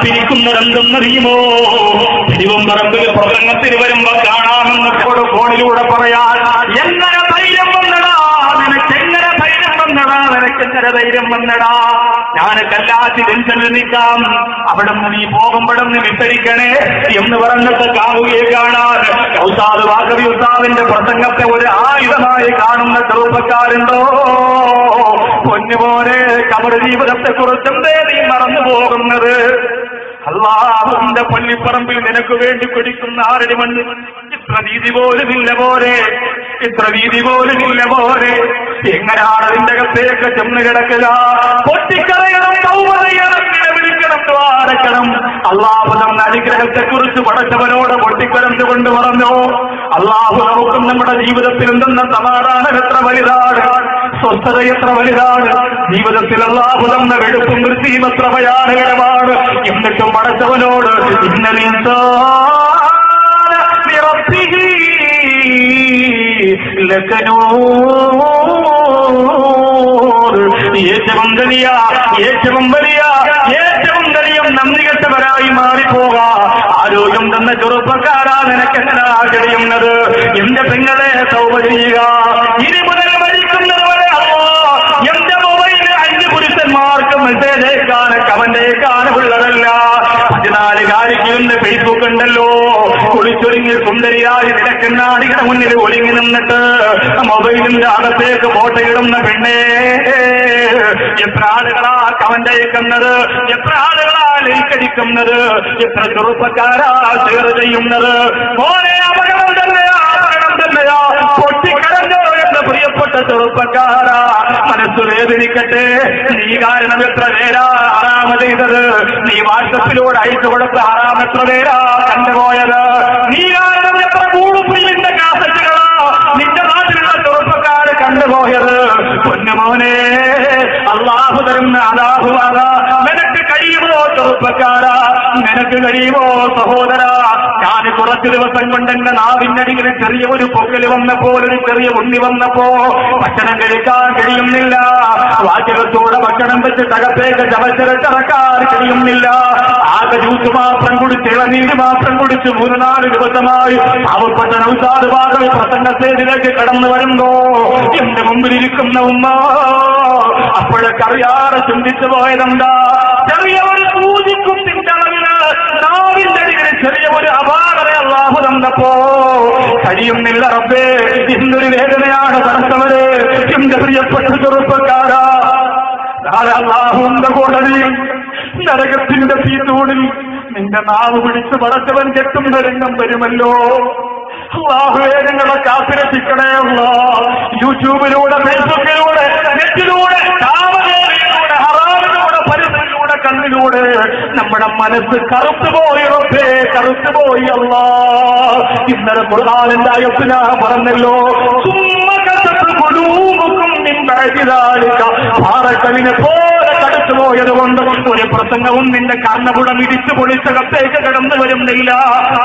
കാത്തിരിക്കുന്നതെന്തെന്നറിയുമോ? തിരുവമ്പറമ്പിൽ പ്രസംഗത്തിന് വരുമ്പോ കാണാമെന്നോട് ഫോണിലൂടെ പറയാൻ എങ്ങനെ ധൈര്യം വന്നടാ നിനക്കെങ്ങനെ ധൈര്യം വന്നടാ നിനക്കെങ്ങനെ ധൈര്യം വന്നടാ ഞാൻ കല്ലാത്തി ടെൻഷനിൽ നിൽക്കാം അവിടെ നിന്ന് നീ പോകുമ്പോഴും നീ വിസ്തരിക്കണേ എന്ന് പറഞ്ഞിട്ട് കാണുകയെ കാണാൻ ഉസ്താദ് വാഗവി ഉസ്താദിന്റെ പ്രസംഗത്തെ ഒരു ആയുധമായി കാണുന്ന ചെറുപ്പക്കാരുണ്ടോ? പൊന്നുപോലെ കബർ ജീവിതത്തെ കുറിച്ചെന്തേ നീ മറന്നു പോകുന്നത്? അല്ലാഹുവിന്റെ പള്ളിപ്പറമ്പിൽ നിനക്ക് വേണ്ടി പിടിക്കുന്ന ആരടി മണ്ണ് ഇത്ര വീതി പോലുമില്ല പോരെ, ഇത്ര വീതി പോലുമില്ല പോരെ. എങ്ങനെയാണ് അതിന്റെ അകത്തേക്ക് ചെന്ന് കിടക്കുക? പൊട്ടിക്കറയണം, സൗമതയണം, നിലവിളിക്കണം, ദ്വാരക്കണം. അല്ലാഹു തന്ന അനുഗ്രഹത്തെ കുറിച്ച് പടച്ചവനോട് പൊട്ടിക്കരഞ്ഞുകൊണ്ട് പറഞ്ഞു. അല്ലാഹു നമുക്കും നമ്മുടെ ജീവിതത്തിൽ എന്തെന്ന സമാധാനം എത്ര വലുതാണ്, സ്വസ്ഥത എത്ര വലുതാണ്. ജീവിതത്തിൽ അല്ലാഹു തന്ന വെടുപ്പും വൃത്തിയും എത്ര ഭയാനകരമാണ്. എന്നിട്ടും പടച്ചവനോട് ഏറ്റവും വലിയ ഏറ്റവും വലിയ ഏറ്റവും വലിയ നന്ദികെട്ടവരായി മാറിപ്പോകാ. ആരോഗ്യം തന്ന ചെറുപ്പക്കാരാ നിനക്കെങ്ങനെ കഴിയുന്നത്? എന്റെ പെങ്ങളെ തൗബ ചെയ്യുക. ഇനി മുതൽ മരിക്കുന്നത് വരെ എന്റെ മൊബൈല് 5 പുരുഷന്മാർക്ക് മെസ്സേജ് അയക്കാന് കമന്റേക്കാന് ഉള്ളതല്ല. 14 കാരിക്കുന്ന് ഫേസ്ബുക്ക് ഉണ്ടല്ലോ. കുളിച്ചൊരുങ്ങി സുന്ദരിയായി നിലക്കണ്ണാടിയുടെ മുന്നിൽ ഒളിങ്ങി നിന്നിട്ട് മൊബൈലിന്റെ അകത്തേക്ക് ഫോട്ടോയിടുന്ന പെണ്ണേ, എത്ര ആളുകളാ കമന്റ് അയക്കുന്നത്, എത്ര ആളുകളാ ലൈക്കടിക്കുന്നത്, എത്ര ചെറുപ്പക്കാരാ ഷെയർ ചെയ്യുന്നത്. മോനെ അപകടം തന്നെയാ, അപകടം തന്നെയാ. പൊട്ടിക്കരഞ്ഞോ എന്ന് പ്രിയപ്പെട്ട ചെറുപ്പക്കാരാ, മനസ്സു വേദനിക്കട്ടെ. നീ കാരണം എത്ര പേരാ ആറാമ ചെയ്തത്? നീ വാട്സപ്പിലൂടെ അയച്ചു കൊടുത്ത ആറാം എത്ര പേരാ കണ്ടുപോയത്? നീ കാരണം എത്ര കൂളുപ്പിന്റെ കാസറ്റുകളാ നിന്റെ നാട്ടിലുള്ള ചെറുപ്പക്കാര് കണ്ടുപോയത്? പൊന്നുമോനെ, അല്ലാഹു തരുന്ന അല്ലാഹുവാക നിനക്ക് കഴിയുമോ ചെറുപ്പക്കാരാ? നിനക്ക് കഴിയുമോ സഹോദരാ? ഞാൻ കുറച്ചു ദിവസം കൊണ്ട് എന്റെ നാവിനടിയിൽ ചെറിയ ഒരു പൊക്കല് വന്നപ്പോ, ഒരു ചെറിയ ഉണ്ണി വന്നപ്പോ ഭക്ഷണം കഴിക്കാൻ കഴിയുന്നില്ല. വാചകത്തോടെ ഭക്ഷണം വെച്ച് തകത്തേക്ക് ചവച്ചരച്ചിറക്കാൻ കഴിയുന്നില്ല. ആകെ ജ്യൂസ് മാത്രം കുടിച്ച്, ഇളനീര് മാത്രം കുടിച്ച് 3-4 ദിവസമായി പാവപ്പെട്ട നൗസാദ് ഭാഗം പ്രസംഗ സ്റ്റേജിലേക്ക് കടന്നു വരുമ്പോ എന്റെ മുമ്പിലിരിക്കുന്ന ഉമ്മ അപ്പോഴൊക്കെ അറിയാതെ ചിന്തിച്ചു പോയതെന്താ? ചെറിയ ഒരു സൂചിക്കുത്തിന്റെ അളവില് നാവിന്റെ അടിയിൽ ചെറിയ ഒരു അപാകത അല്ലാഹു തന്നപ്പോ കഴിയുന്നില്ല റബ്ബേ. ഇന്നൊരു വേദനയാണ് തടസ്സവര്. എന്റെ പ്രിയപ്പെട്ട ചെറുപ്പക്കാരാ, അല്ലാഹുവിന്റെ കോടതി നരകത്തിന്റെ തീത്തൂണിൽ നിന്റെ നാവ് പിടിച്ച് പടച്ചവൻ കെട്ടുന്ന രംഗം വരുമല്ലോ. അല്ലാഹുവേ, ഞങ്ങളെ കാത്തിരക്ഷിക്കണേ അല്ലാഹ്. യൂട്യൂബിലൂടെ, ഫേസ്ബുക്കിലൂടെ, നെറ്റിലൂടെ, കാവലയിലൂടെ, ഹറാമിലൂടെ, പരിസരയിലൂടെ, കണ്ണിലൂടെ നമ്മുടെ മനസ്സ് കറുത്തുപോയി റബ്ബേ, കറുത്തുപോയി അല്ലാഹ്. ഇന്നലെ ഖുർആനിന്റെ ആയത്തിൽ പറഞ്ഞല്ലോ, പാറക്കലിനെ പോലെ കടത്തുപോയത് കൊണ്ട് ഒരു പ്രസംഗവും നിന്റെ കർണപുടം ഇടിച്ചു പൊളിച്ചകത്തേക്ക് കടന്നു വരുന്നില്ല.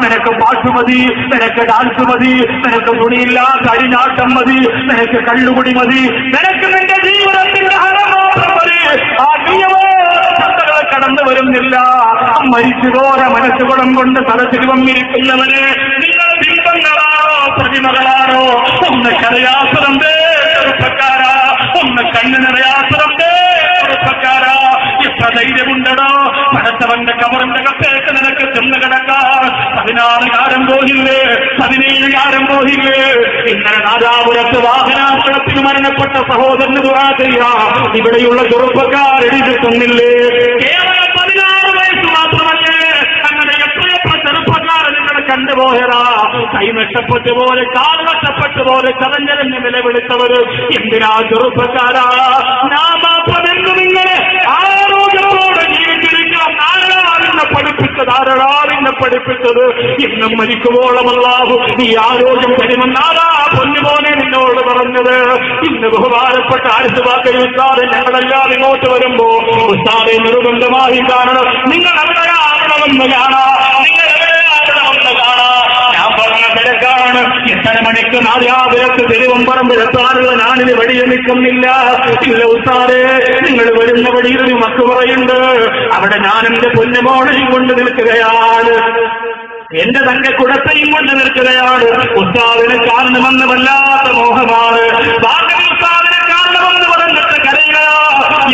നിനക്ക് പാട്ട് മതി, നിനക്ക് ഡാൻസ് മതി, നിനക്ക് തുണിയില്ലാത്ത അരിഞ്ഞാട്ടം മതി, നിനക്ക് കള്ളുകുടി മതി, നിനക്ക് നിന്റെ ജീവിതത്തിന്റെ ഹരം മാത്രം മതി. ആ നിയമങ്ങളെ കടന്നു വരുന്നില്ല. മരിച്ചുപോയ മനസ്സുകുളം കൊണ്ട് തലതിരുവം ഇരിക്കുന്നവന് നിങ്ങൾ ബിംബങ്ങളാണോ പ്രതിമകളാണോ? ഒന്ന് കരയാസുരന്തേ ചെറുപ്പക്കാരാ, ഒന്ന് കണ്ണു നിറയാസുരന്തേ ചെറുപ്പക്കാരാ. എത്ര ധൈര്യമുണ്ടോ പടച്ചവന്റെ കബറിന്റെ കത്തേക്ക് നിനക്ക് ചെന്ന് കിടക്കാൻ? 16 കാലം പോയില്ലേ, 17 കാലം പോയില്ലേ? ഇന്നലെ നാദാപുരത്ത് വാഹനാപകടത്തിൽ മരണപ്പെട്ട സഹോദരന് ദുആ ചെയ്യാം ഇവിടെയുള്ള ചെറുപ്പക്കാർ എഴുതിട്ടുന്നില്ലേ? കേവലം 16 വയസ്സ് മാത്രമല്ലേ? അങ്ങനെ എത്രയെത്ര ചെറുപ്പക്കാർ നിങ്ങളെ കണ്ടുപോയതാ. കൈ നഷ്ടപ്പെട്ട പോലെ, കാൽ നഷ്ടപ്പെട്ട പോലെ ചതഞ്ഞരഞ്ഞ് നിലവിളിച്ചവര് എന്തിനാ ചെറുപ്പക്കാരാ? ഞാൻ മാത്രമെന്ന് നിങ്ങളെ ആരോഗ്യത്തോടെ ജീവിച്ചിരിക്കണം. ആരാളിനെ പഠിപ്പിച്ചത്? ആരാളിനെ പഠിപ്പിച്ചത്? ഇന്നും മരിക്കുവോളമല്ലാഹു ഈ ആരോഗ്യം തരുമെന്നാരാ പൊന്നുമോനെ നിന്നോട് പറഞ്ഞത്? ഇന്ന് ബഹുമാനപ്പെട്ട ആരിസുവാക്കൽ ഉസ്താദ് ഞങ്ങളെല്ലാം ഇങ്ങോട്ട് വരുമ്പോ ഉസ്താദെ നിർബന്ധമായി കാണണം. നിങ്ങൾ എവിടെയാണെന്ന് കാണാം, നിങ്ങൾ എവിടെയാണെന്ന് കാണാം. ഞാൻ പറഞ്ഞ തിരക്കാണ്. 8:30 മണിക്ക് നാദാപുരത്ത് തിരുവമ്പറമ്പിലെത്താനുള്ള ഞാനിന് വഴിയെ നിൽക്കുന്നില്ല. ഇല്ല ഉസ്താദേ, നിങ്ങൾ വരുന്ന വഴിയിൽ ഒരു മക്കുറയുണ്ട്, അവിടെ ഞാൻ എന്റെ പൊന്നുമോളെയും കൊണ്ട് നിൽക്കുകയാണ്, എന്റെ തങ്കക്കുടത്തെയും കൊണ്ട് നിൽക്കുകയാണ്. ഉസ്താദിന് കാരണമെന്ന് വല്ലാത്ത മോഹമാണ്. ഉസ്താദിന് കാരണമെന്ന് പറഞ്ഞിട്ട് കരയുക.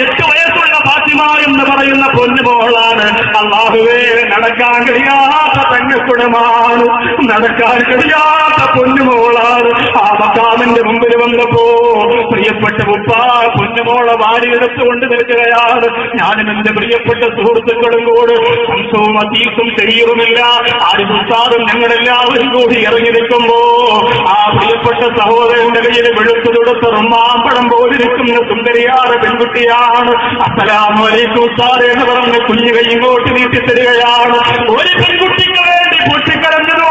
8 വയസ്സുള്ള ഫാത്തിമ എന്ന് പറയുന്ന പൊന്നുമോളാണ്. അല്ലാഹുവേ, നടക്കാൻ കഴിയാത്ത തങ്കക്കുടമാണ്, നടക്കാൻ കഴിയാത്ത പൊന്നുമോളാണ്. ആ മക്കാമിന്റെ മുമ്പിൽ വന്നപ്പോ പ്രിയപ്പെട്ട ഉപ്പ പൊന്നുമോളെ വാരിയെടുത്തുകൊണ്ട് നിൽക്കുകയാണ്. ഞാനും എന്റെ പ്രിയപ്പെട്ട സുഹൃത്തുക്കളും കൂടെ സംസവും അതീസും ശരീരവുമില്ല ആരും ഉസ്താദും ഞങ്ങളെല്ലാവരും കൂടി ഇറങ്ങി നിൽക്കുമ്പോ ആ പ്രിയപ്പെട്ട സഹോദരന്റെ കയ്യിൽ വെളുത്തു തൊടുത്ത റുമ്മാമ്പഴം പോലിരിക്കുന്ന സുന്ദരിയാറ് പെൺകുട്ടിയാണ്. അസ്സലാമു അലൈക്കും ഉസ്താദേ എന്ന് പറഞ്ഞ് കുഞ്ഞു കൈ ഇങ്ങോട്ട് നീട്ടിത്തരികയാണ്. ഒരു പെൺകുട്ടിക്ക് വേണ്ടി പൊട്ടിക്കരഞ്ഞത്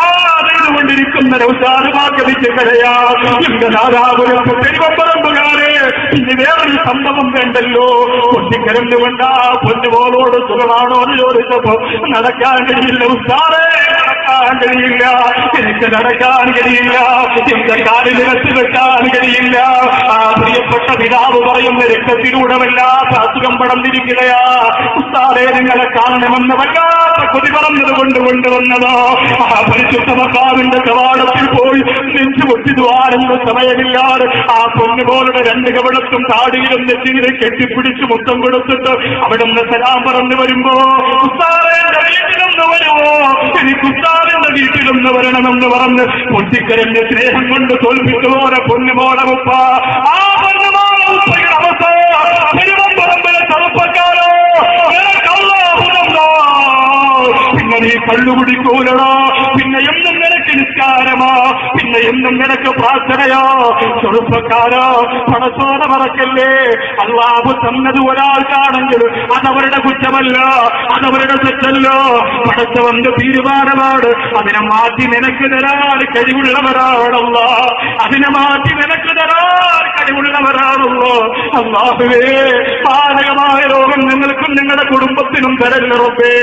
കൊണ്ടിരിക്കുന്ന ഉസ്താദുമാക്കതിക്കരയാണ്. എന്റെ നാദാപുരത്ത് തിരുവമ്പറമ്പുകാരെ ഇനി വേറൊരു സംഭവം വേണ്ടല്ലോ. പൊട്ടിക്കരഞ്ഞുകൊണ്ടാ പൊന്നുപോലോട് സുഖമാണോ എന്ന് ചോദിച്ചപ്പോ നടക്കാൻ കഴിയില്ല ഉസ്താദേ, നടക്കാൻ കഴിയില്ല, എനിക്ക് നടക്കാൻ കഴിയില്ല, എന്റെ കാലിൽ വെച്ച് വെക്കാൻ കഴിയില്ല. ആ പ്രിയപ്പെട്ട പിതാവ് പറയുന്ന രക്തത്തിലൂടെ വല്ലാത്ത അസുഖം പടർന്നിരിക്കുകയാ. ഉസ്താദേ, നിങ്ങളെ കാണണമെന്ന് വല്ലാത്ത കൊതി പറഞ്ഞത് കൊണ്ട് കൊണ്ടുവന്നതോ. ആ പരിശുദ്ധ മക്കാവിന്റെ കവാടത്തിൽ പോയി നെഞ്ചു പൊട്ടിതുവാനെന്ന് സമയമില്ലാതെ ആ പൊന്നുപോലുള്ള 2 കവളത്തും താടിയിലും നെറ്റിയിലെ കെട്ടിപ്പിടിച്ച് മുത്തം കൊടുത്തിട്ട് അവിടുന്ന് സലാം പറഞ്ഞു വരുമ്പോ ഉസ്താദിന്റെ വീട്ടിലൊന്ന് വരുമോ, എനിക്ക് ഉസ്താദിന്റെ വീട്ടിലൊന്ന് വരണമെന്ന് പറഞ്ഞ് പൊട്ടിക്കരഞ്ഞ സ്നേഹം കൊണ്ട് തോൽപ്പിച്ചു പോലെ പൊന്നുമോളെ ഉപ്പ. ആ പൊന്നുമോളെ ഉപ്പയുടെ അവസ്ഥ തിരുവനന്തപുരത്തിലെ ചെറുപ്പക്കാരോ, പിന്നെ നീ കള്ളുകുടിക്കൂലടോ, പിന്നെ എന്നും നിനക്ക് നിസ്കാരമോ, പിന്നെ എന്നും നിനക്ക് പ്രാർത്ഥനയോ. ചെറുപ്പക്കാരോ, പടത്തോടെ മറക്കല്ലേ. അല്ലാഹു തന്നത് ഒരാൾക്കാണെങ്കിൽ അതവരുടെ കുറ്റമല്ല, അതവരുടെ തെറ്റല്ലോ. പടച്ചവന്റെ തീരുമാനമാണ്. അതിനെ മാറ്റി നിനക്ക് തരാൻ കഴിവുള്ളവരാണല്ലോ, അതിനെ മാറ്റി നിനക്ക് തരാൻ കഴിവുള്ളവരാണല്ലോ. അല്ലാഹുവേ, മാരകമായ രോഗം നിങ്ങൾക്കും നിങ്ങളുടെ കുടുംബത്തിനും തരല്ല റബ്ബേ.